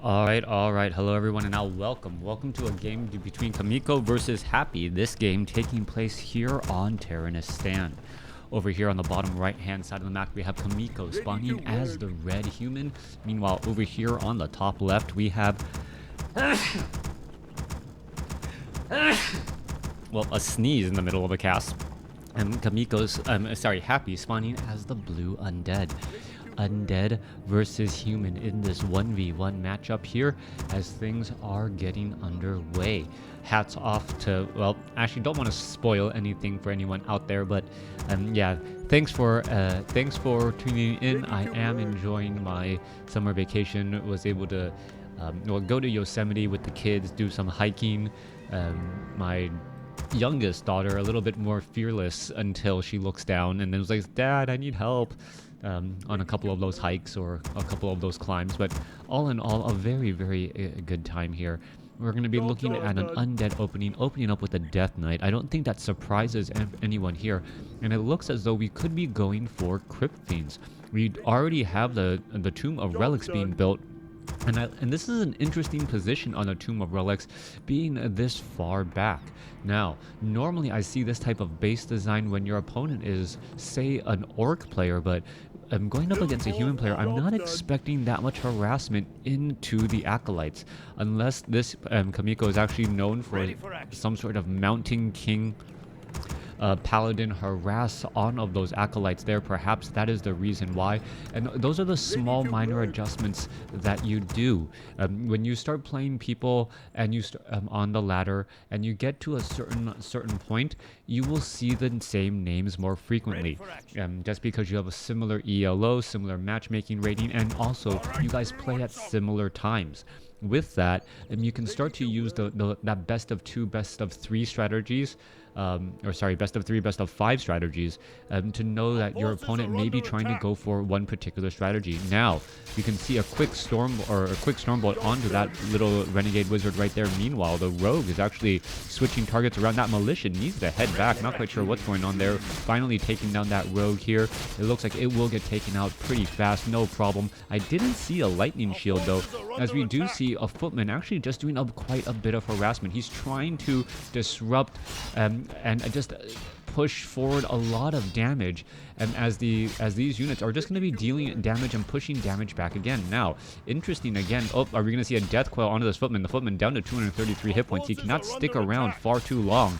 All right. Hello, everyone, and now welcome to a game between Chaemiko versus Happy. This game taking place here on Terranistan. Over here on the bottom right-hand side of the map, we have Chaemiko spawning as the red human. Meanwhile, over here on the top left, we have well, a sneeze in the middle of a cast. And Happy spawning as the blue Undead. Undead versus human in this 1v1 matchup here as things are getting underway. Hats off to, well, actually don't want to spoil anything for anyone out there, but yeah, thanks for tuning in. I am enjoying my summer vacation. Was able to go to Yosemite with the kids, do some hiking. My youngest daughter a little bit more fearless until she looks down and then was like, "Dad, I need help." On a couple of those hikes or a couple of those climbs, but all in all, a very good time here. We're going to be looking at an Undead opening up with a Death Knight. I don't think that surprises anyone here, and it looks as though we could be going for Crypt Fiends. We already have the Tomb of Relics being built. And this is an interesting position on a Tomb of Relics, being this far back. Now, normally I see this type of base design when your opponent is, say, an orc player, but I'm going up against a human player. I'm not expecting that much harassment into the acolytes, unless this Chaemiko is actually known for some sort of Mountain King paladin harass on of those acolytes there. Perhaps that is the reason why, and those are the small minor adjustments that you do when you start playing people and you on the ladder and you get to a certain point. You will see the same names more frequently, just because you have a similar ELO, similar matchmaking rating, and also you guys play at similar times. With that, you can start to use that best of two, best of three strategies, best of three, best of five strategies, to know that your opponent may be trying to go for one particular strategy. Now, you can see a quick stormbolt onto that little renegade wizard right there. Meanwhile, the rogue is actually switching targets around. That militia needs to head back. Not quite sure what's going on there. Finally taking down that rogue here. It looks like it will get taken out pretty fast, no problem. I didn't see a lightning shield though, as we do see a footman actually just doing quite a bit of harassment. He's trying to disrupt and just push forward a lot of damage, and as these units are just going to be dealing damage and pushing damage back again. Now, interesting again. Oh, are we going to see a death coil onto this footman? The footman down to 233 hit points. He cannot stick around far too long.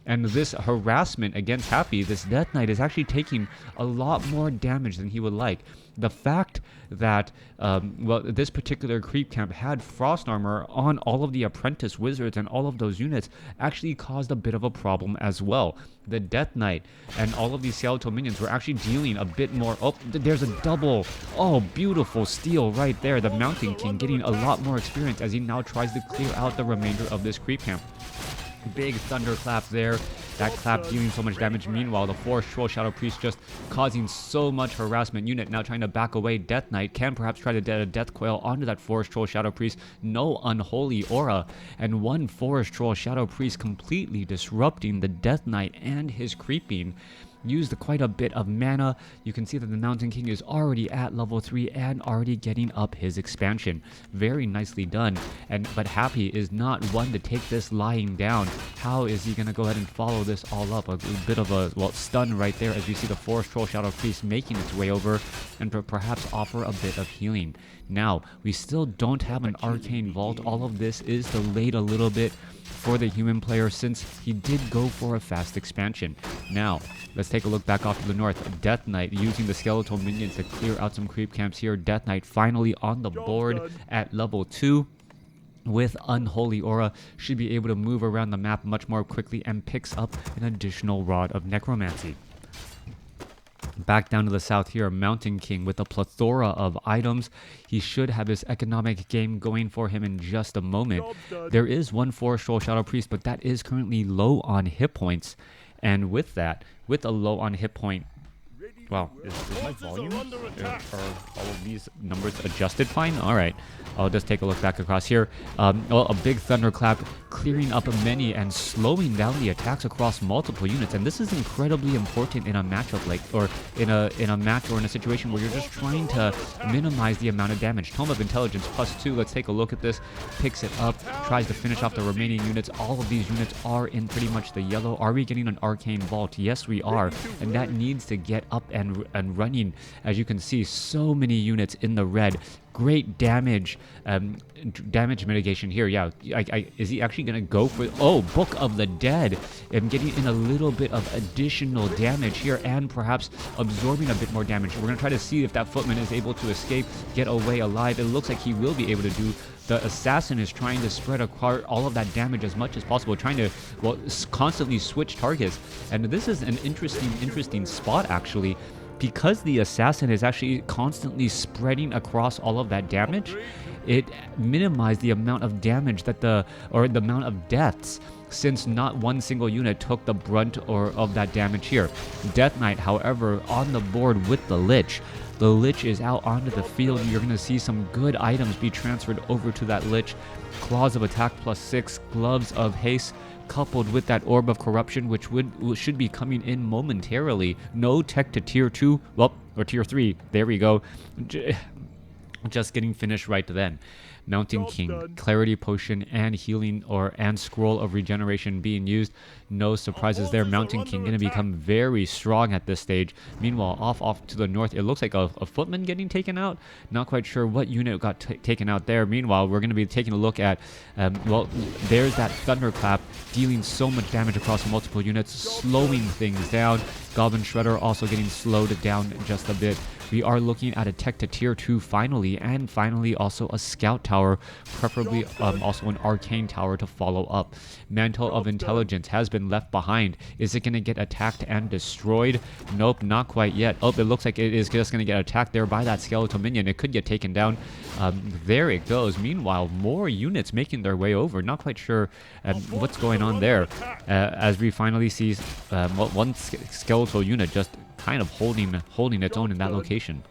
And this harassment against Happy, this Death Knight, is actually taking a lot more damage than he would like. The fact that, this particular creep camp had frost armor on all of the apprentice wizards and all of those units actually caused a bit of a problem as well. The Death Knight and all of these skeletal minions were actually dealing a bit more. Oh, there's a double. Oh, beautiful steal right there. The Mountain King getting a lot more experience as he now tries to clear out the remainder of this creep camp. Big thunderclap there. That clap dealing so much damage. Meanwhile, the Forest Troll Shadow Priest just causing so much harassment. Unit now trying to back away. Death Knight can perhaps try to get a Death Coil onto that Forest Troll Shadow Priest. No Unholy Aura. And one Forest Troll Shadow Priest completely disrupting the Death Knight and his creeping. Used quite a bit of mana. You can see that the Mountain King is already at level 3 and already getting up his expansion. Very nicely done. But Happy is not one to take this lying down. How is he going to go ahead and follow this all up? A bit of a, stun right there as you see the Forest Troll Shadow Priest making its way over and perhaps offer a bit of healing. Now, we still don't have an Arcane Vault. All of this is delayed a little bit for the human player since he did go for a fast expansion. Now, let's take a look back off to the north. Death Knight using the skeletal minions to clear out some creep camps here. Death Knight finally on the board at level 2. With Unholy Aura, should be able to move around the map much more quickly and picks up an additional Rod of Necromancy. Back down to the south here, Mountain King with a plethora of items. He should have his economic game going for him in just a moment. There is one Forest Troll Shadow Priest, but that is currently low on hit points. And with that, with a low on hit point, Wow, is my volume? Are all of these numbers adjusted fine? Alright, I'll just take a look back across here. Well, a big thunderclap clearing up many and slowing down the attacks across multiple units. And this is incredibly important in a matchup like, or in a match or in a situation where you're just trying to minimize the amount of damage. Tome of Intelligence +2, let's take a look at this. Picks it up, tries to finish off the remaining units. All of these units are in pretty much the yellow. Are we getting an Arcane Vault? Yes, we are. And that needs to get up and running. As you can see, so many units in the red. Great damage damage mitigation here. Yeah, is he actually gonna go for, oh, Book of the Dead, and getting in a little bit of additional damage here and perhaps absorbing a bit more damage. We're gonna try to see if that footman is able to escape, get away alive. It looks like he will be able to do. The assassin is trying to spread apart all of that damage as much as possible, trying to, well, constantly switch targets. And this is an interesting spot, actually, because the assassin is actually constantly spreading across all of that damage. It minimized the amount of damage that the amount of deaths, since not one single unit took the brunt of that damage here. Death Knight, however, on the board with the Lich. The Lich is out onto the field. You're going to see some good items be transferred over to that Lich. Claws of Attack +6, Gloves of Haste, coupled with that Orb of Corruption, which should be coming in momentarily. No tech to tier 2, well, or tier 3. There we go. Just getting finished right then. Mountain King, Clarity Potion, and Healing and Scroll of Regeneration being used. No surprises there. Mountain King going to become very strong at this stage. Meanwhile, off to the north, it looks like a footman getting taken out. Not quite sure what unit got taken out there. Meanwhile, we're going to be taking a look at, well, there's that Thunderclap dealing so much damage across multiple units, slowing things down. Goblin Shredder also getting slowed down just a bit. We are looking at a tech to tier 2 finally, and finally also a scout tower, preferably also an arcane tower to follow up. Mantle of Intelligence has been left behind. Is it going to get attacked and destroyed? Nope, not quite yet. Oh, it looks like it is just going to get attacked there by that skeletal minion. It could get taken down. There it goes. Meanwhile, more units making their way over. Not quite sure what's going on there. As we finally see one skeletal unit just kind of holding its own in that location.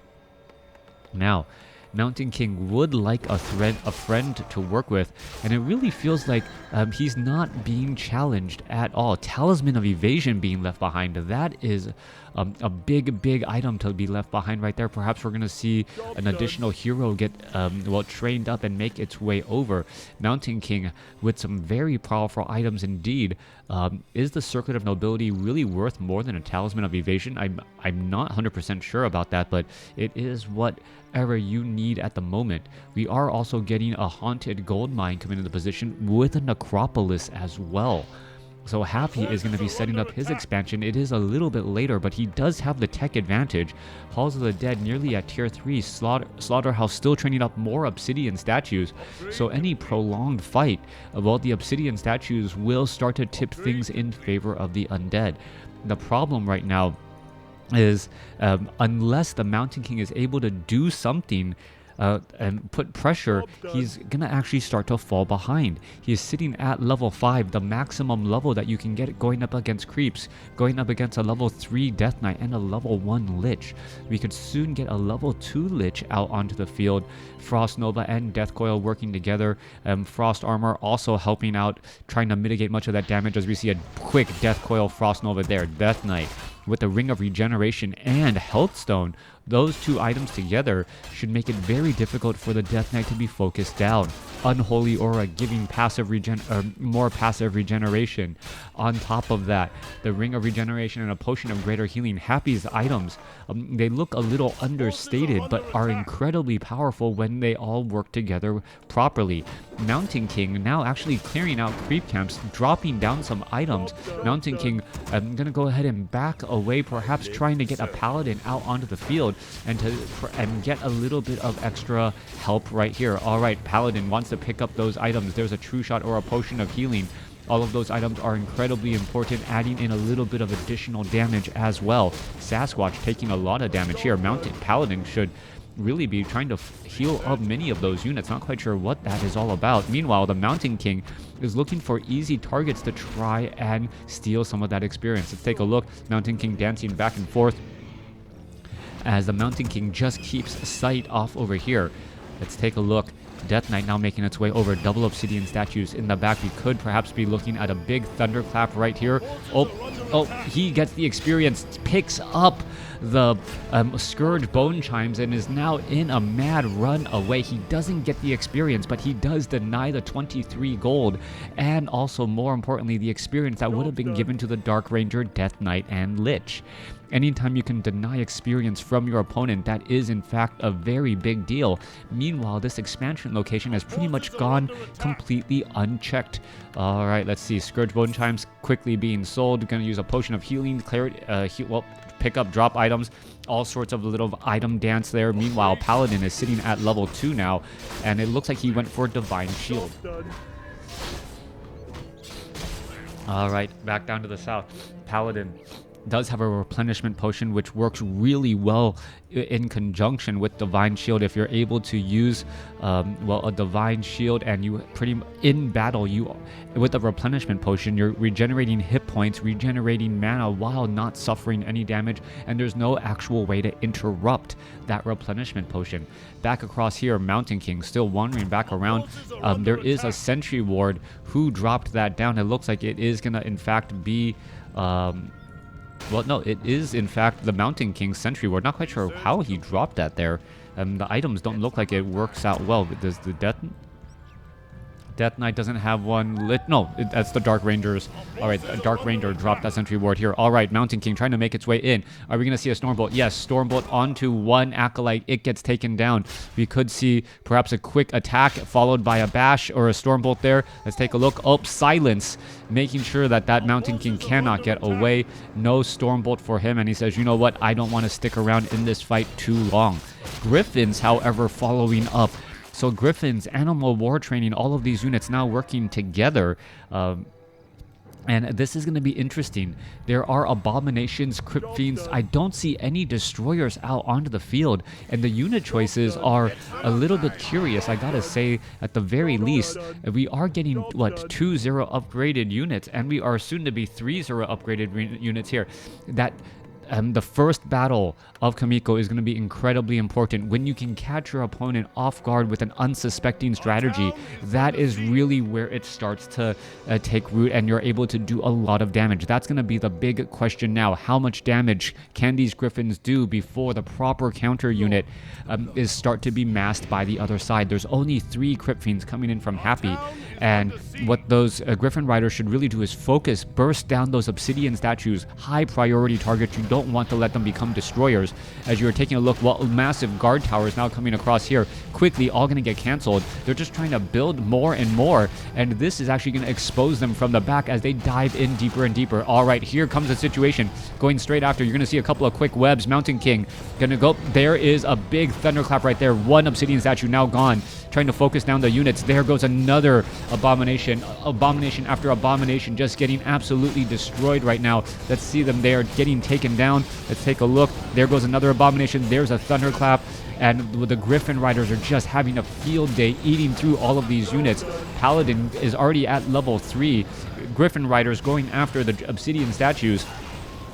Now, Mountain King would like a friend to work with, and it really feels like he's not being challenged at all. Talisman of Evasion being left behind. That is a big item to be left behind right there. Perhaps we're going to see an additional hero get well, trained up and make its way over. Mountain King with some very powerful items indeed. Is the Circlet of Nobility really worth more than a Talisman of Evasion? I'm not 100% sure about that, but it is whatever you need at the moment. We are also getting a Haunted Gold Mine coming into position with a Necropolis as well. So Happy is going to be setting up his expansion. It is a little bit later, but he does have the tech advantage. Halls of the Dead nearly at tier 3. Slaughterhouse still training up more Obsidian statues. So any prolonged fight, well, the Obsidian statues will start to tip things in favor of the Undead. The problem right now is unless the Mountain King is able to do something and put pressure, he's gonna actually start to fall behind. He's sitting at level 5, the maximum level that you can get going up against creeps, going up against a level 3 Death Knight and a level 1 Lich. We could soon get a level 2 Lich out onto the field. Frost Nova and Death Coil working together. Frost Armor also helping out, trying to mitigate much of that damage as we see a quick Death Coil Frost Nova there. Death Knight with the Ring of Regeneration and Health Stone. Those two items together should make it very difficult for the Death Knight to be focused down. Unholy Aura giving more passive regeneration. On top of that, the Ring of Regeneration and a Potion of Greater Healing. Happy's items, they look a little understated, but are incredibly powerful when they all work together properly. Mountain King now actually clearing out creep camps, dropping down some items. Mountain King, I'm going to go ahead and back away, perhaps trying to get a Paladin out onto the field and get a little bit of extra help right here. All right, Paladin wants to pick up those items. There's a True Shot or a Potion of Healing. All of those items are incredibly important, adding in a little bit of additional damage as well. Sasquatch taking a lot of damage here. Mountain Paladin should really be trying to heal up many of those units. Not quite sure what that is all about. Meanwhile, the Mountain King is looking for easy targets to try and steal some of that experience. Let's take a look. Mountain King dancing back and forth. as the Mountain King just keeps sight off over here. Let's take a look. Death Knight now making its way over. Double obsidian statues in the back. We could perhaps be looking at a big thunderclap right here. Oh, he gets the experience, picks up the Scourge Bone Chimes, and is now in a mad run away. He doesn't get the experience, but he does deny the 23 gold, and also, more importantly, the experience that would have been given to the Dark Ranger, Death Knight, and Lich. Anytime you can deny experience from your opponent, that is in fact a very big deal. Meanwhile, this expansion location has pretty much gone completely unchecked. Alright, let's see. Scourge Bone Chimes quickly being sold. Gonna use a potion of healing, pick up drop items, all sorts of little item dance there. Meanwhile, Paladin is sitting at level 2 now, and it looks like he went for Divine Shield. Alright, back down to the south. Paladin does have a replenishment potion, which works really well in conjunction with Divine Shield. If you're able to use a Divine Shield, and you in battle, you with a replenishment potion, you're regenerating hit points, regenerating mana while not suffering any damage, and there's no actual way to interrupt that replenishment potion. Back across here, Mountain King still wandering back around. There is a Sentry Ward who dropped that down. It looks like it is gonna in fact be well, no, it is in fact the Mountain King Sentry Ward. Not quite sure how he dropped that there. The items don't look like it works out well. But does the Death Knight doesn't have one lit? No, that's the Dark Rangers. Alright, Dark Ranger dropped that Sentry Ward here. Alright, Mountain King trying to make its way in. Are we going to see a Stormbolt? Yes, Stormbolt onto one Acolyte. It gets taken down. We could see perhaps a quick attack followed by a bash or a Stormbolt there. Let's take a look. Oh, silence. Making sure that that Mountain King cannot get away. No Stormbolt for him, and he says, you know what? I don't want to stick around in this fight too long. Griffins, however, following up. So Griffins, Animal War Training, all of these units now working together. And this is going to be interesting. There are Abominations, Crypt Fiends. I don't see any Destroyers out onto the field. And the unit choices are a little bit curious, I gotta say, at the very least. We are getting, what, 2-0 upgraded units. And we are soon to be 3-0 upgraded units here. That... the first battle of Chaemiko is going to be incredibly important. When you can catch your opponent off guard with an unsuspecting strategy, that is really where it starts to take root, and you're able to do a lot of damage. That's going to be the big question now. How much damage can these Griffins do before the proper counter unit is start to be masked by the other side? There's only 3 Crypt Fiends coming in from Happy, and what those Griffin Riders should really do is focus, burst down those obsidian statues, high priority targets. You don't want to let them become destroyers. As you're taking a look, well, massive guard towers now coming across here, quickly all going to get canceled. They're just trying to build more and more, and this is actually going to expose them from the back as they dive in deeper and deeper. All right, here comes the situation going straight after. You're going to see a couple of quick webs. Mountain King going to go. There is a big thunderclap right there. One obsidian statue now gone, trying to focus down the units. There goes another abomination after abomination, just getting absolutely destroyed right now. Let's see them there getting taken down. Let's take a look. There goes another abomination. There's a thunderclap, and the Griffin Riders are just having a field day eating through all of these units. Paladin is already at level 3. Griffin Riders going after the obsidian statues.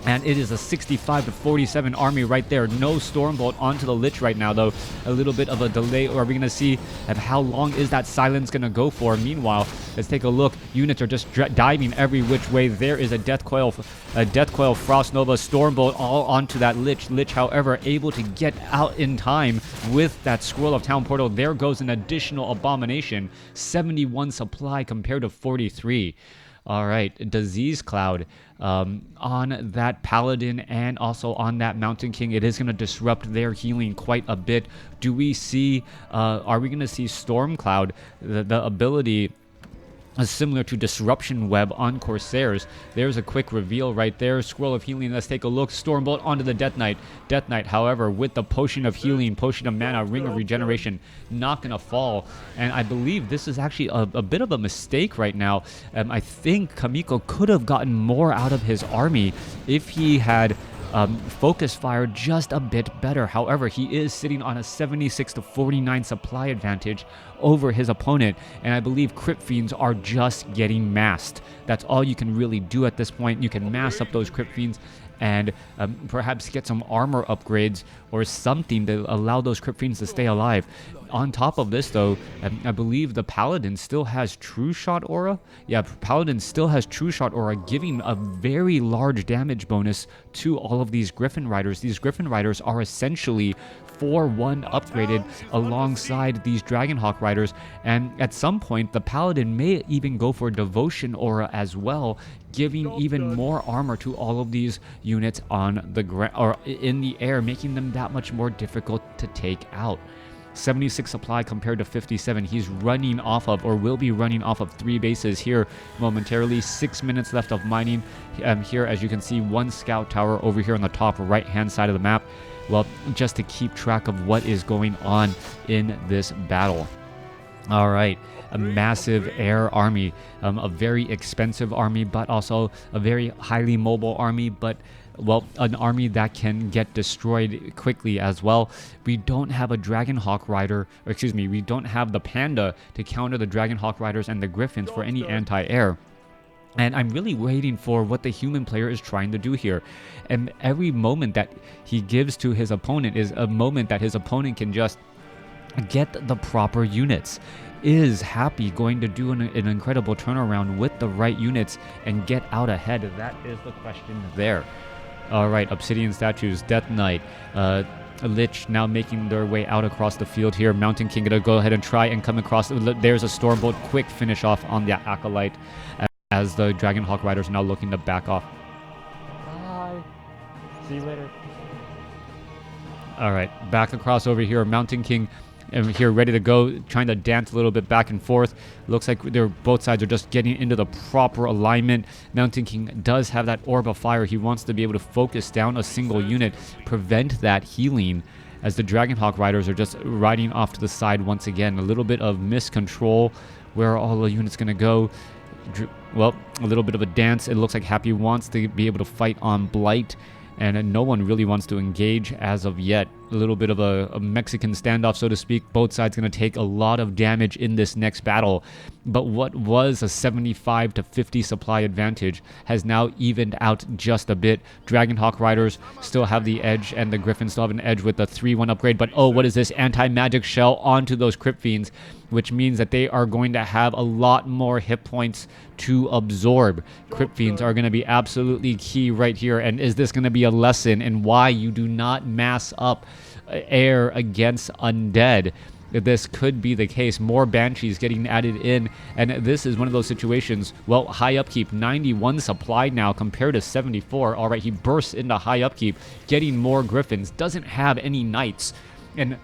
And it is a 65-47 army right there. No Stormbolt onto the Lich right now, though. A little bit of a delay. Are we going to see how long is that silence going to go for? Meanwhile, let's take a look. Units are just diving every which way. There is a Death Coil Frost Nova Stormbolt all onto that Lich. Lich, however, able to get out in time with that Scroll of Town Portal. There goes an additional Abomination. 71 supply compared to 43. All right, Disease Cloud on that Paladin and also on that Mountain King. It is going to disrupt their healing quite a bit. Do we see, are we going to see Storm Cloud, the ability similar to Disruption Web on Corsairs? There's a quick reveal right there. Scroll of Healing. Let's take a look. Stormbolt onto the Death Knight. Death Knight, however, with the Potion of Healing, Potion of Mana, Ring of Regeneration, not going to fall. And I believe this is actually a bit of a mistake right now. I think Chaemiko could have gotten more out of his army if he had focus fire just a bit better. However, he is sitting on a 76-49 supply advantage over his opponent, and I believe Crypt Fiends are just getting masked. That's all you can really do at this point. You can mask up those Crypt Fiends and perhaps get some armor upgrades or something to allow those Crypt Fiends to stay alive. On top of this, though, I believe the Paladin still has True Shot Aura. Yeah, Paladin still has True Shot Aura, giving a very large damage bonus to all of these Griffin Riders. These Griffin Riders are essentially 4-1 upgraded alongside these Dragonhawk Riders, and at some point the Paladin may even go for Devotion Aura as well, giving even more armor to all of these units on the ground or in the air, making them that much more difficult to take out. 76 supply compared to 57. He's running off of, or will be running off of, 3 bases here momentarily. 6 minutes left of mining here. As you can see, 1 scout tower over here on the top right hand side of the map. Well, just to keep track of what is going on in this battle. All right, a massive air army, a very expensive army, but also a very highly mobile army, but well, an army that can get destroyed quickly as well. We don't have a Dragonhawk Rider, or excuse me, we don't have the Panda to counter the Dragonhawk Riders and the Griffins for any anti-air. And I'm really waiting for what the human player is trying to do here. And every moment that he gives to his opponent is a moment that his opponent can just get the proper units. Is Happy going to do an incredible turnaround with the right units and get out ahead? That is the question there. All right, Obsidian Statues, Death Knight, Lich now making their way out across the field here. Mountain King gonna go ahead and try and come across. There's a Stormbolt, quick finish off on the Acolyte as the Dragonhawk Riders are now looking to back off. Bye. See you later. All right, back across over here. Mountain King here ready to go, trying to dance a little bit back and forth. Looks like both sides are just getting into the proper alignment. Mountain King does have that Orb of Fire. He wants to be able to focus down a single unit, prevent that healing, as the Dragonhawk Riders are just riding off to the side once again. A little bit of miscontrol. Where are all the units going to go? Well, a little bit of a dance. It looks like Happy wants to be able to fight on Blight, and no one really wants to engage as of yet. A little bit of a Mexican standoff, so to speak. Both sides going to take a lot of damage in this next battle. But what was a 75 to 50 supply advantage has now evened out just a bit. Dragonhawk Riders still have the edge, and the Griffins still have an edge with the 3-1 upgrade. But oh, what is this? Anti-magic shell onto those Crypt Fiends, which means that they are going to have a lot more hit points to absorb. Crypt Fiends are going to be absolutely key right here. And is this going to be a lesson in why you do not mass up air against Undead? This could be the case. More Banshees getting added in, and this is one of those situations. Well, high upkeep, 91 supply now compared to 74. All right, he bursts into high upkeep, getting more Griffins. Doesn't have any Knights, and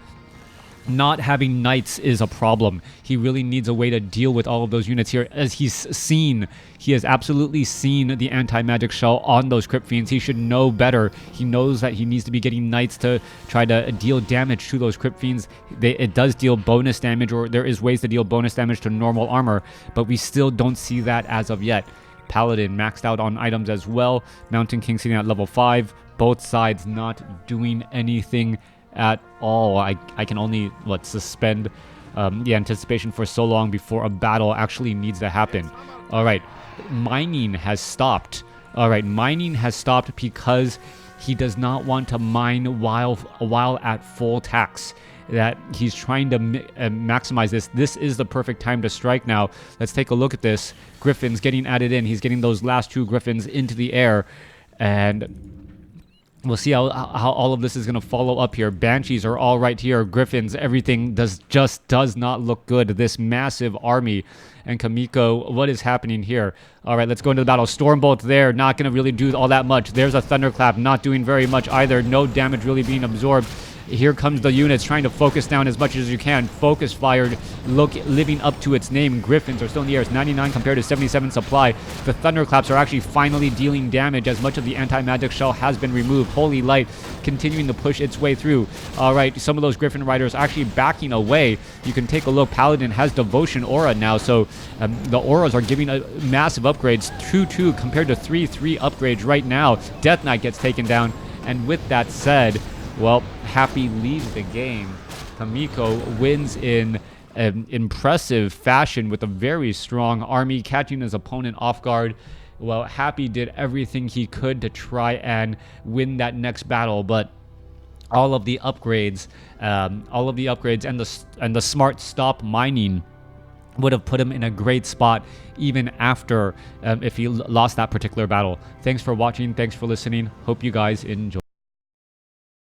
not having Knights is a problem. He really needs a way to deal with all of those units here. As he has absolutely seen the anti-magic shell on those Crypt Fiends. He should know better. He knows that he needs to be getting Knights to try to deal damage to those Crypt Fiends. It does deal bonus damage, or there is ways to deal bonus damage to normal armor, but we still don't see that as of yet. Paladin maxed out on items as well. Mountain King sitting at level 5. Both sides not doing anything at all. I can only suspend the anticipation for so long before a battle actually needs to happen. All right, mining has stopped. All right, mining has stopped because he does not want to mine while at full tax. That he's trying to maximize this. This is the perfect time to strike now. Let's take a look at this. Griffins getting added in. He's getting those last 2 Griffins into the air, and we'll see how all of this is going to follow up here. Banshees are all right here. Griffins, everything does not look good. This massive army. And Chaemiko, what is happening here? All right, let's go into the battle. Stormbolt there, not going to really do all that much. There's a Thunderclap, not doing very much either. No damage really being absorbed. Here comes the units trying to focus down as much as you can. Focus fired, living up to its name. Griffins are still in the air. It's 99 compared to 77 supply. The Thunderclaps are actually finally dealing damage as much of the anti-magic shell has been removed. Holy Light continuing to push its way through. All right, some of those Griffin Riders actually backing away. You can take a look. Paladin has Devotion Aura now, so the auras are giving massive upgrades. 2-2 compared to 3-3 upgrades right now. Death Knight gets taken down, and with that said, well, Happy leads the game. Chaemiko wins in impressive fashion with a very strong army, catching his opponent off guard. Well, Happy did everything he could to try and win that next battle, but all of the upgrades and the smart stop mining would have put him in a great spot even after if he lost that particular battle. Thanks for watching. Thanks for listening. Hope you guys enjoy.